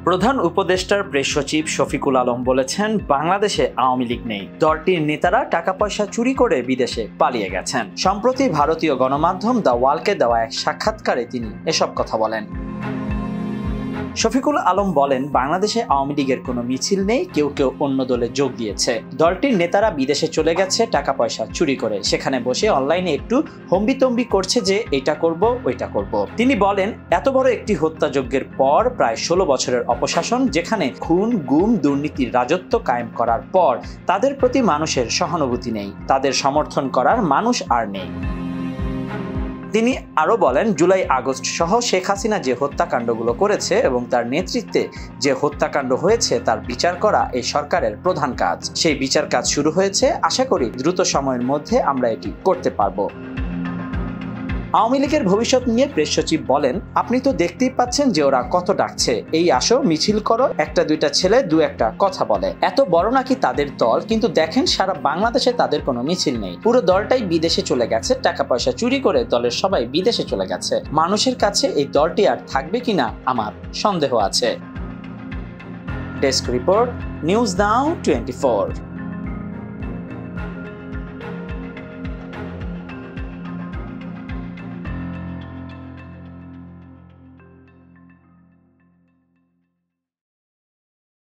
প্রধান উপদেষ্টার প্রেস সচিব শফিকুল আলম বলেছেন, বাংলাদেশে আওয়ামী লীগ নেই। দলটির নেতারা টাকা পয়সা চুরি করে বিদেশে পালিয়ে গেছেন। সম্প্রতি ভারতীয় গণমাধ্যম দ্য ওয়ালকে দেওয়া এক সাক্ষাৎকারে তিনি এসব কথা বলেন। শফিকুল আলম বলেন, বাংলাদেশে আওয়ামী লীগের কোনো মিছিল নেই, কেউ কেউ অন্য দলে যোগ দিয়েছে। দলটির নেতারা বিদেশে চলে গেছে টাকা পয়সা চুরি করে, সেখানে বসে অনলাইনে একটু হম্বিতম্বি করছে যে এটা করব ওইটা করব। তিনি বলেন, এত বড় একটি হত্যাযজ্ঞের পর প্রায় 16 বছরের অপশাসন, যেখানে খুন গুম দুর্নীতির রাজত্ব কায়েম করার পর তাদের প্রতি মানুষের সহানুভূতি নেই, তাদের সমর্থন করার মানুষ আর নেই। তিনি আরো বলেন, জুলাই আগস্ট সহ শেখ হাসিনা যে হত্যাকাণ্ডগুলো করেছে এবং তার নেতৃত্বে যে হত্যাকাণ্ড হয়েছে তার বিচার করা এই সরকারের প্রধান কাজ। সেই বিচার কাজ শুরু হয়েছে, আশা করি দ্রুত সময়ের মধ্যে আমরা এটি করতে পারবো। আওয়ামী লীগের ভবিষ্যৎ নিয়ে প্রেস সচিব বলেন, আপনি তো দেখতেই পাচ্ছেন যে ওরা কত ডাকছে, এই আসো মিছিল করো, একটা দুইটা ছেলে দু একটা কথা বলে, এত বড় নাকি তাদের দল, কিন্তু দেখেন সারা বাংলাদেশে তাদের কোনো মিছিল নেই। পুরো দলটাই বিদেশে চলে গেছে, টাকা পয়সা চুরি করে দলের সবাই বিদেশে চলে গেছে। মানুষের কাছে এই দলটি আর থাকবে কিনা আমার সন্দেহ আছে। Desk report, news now 24।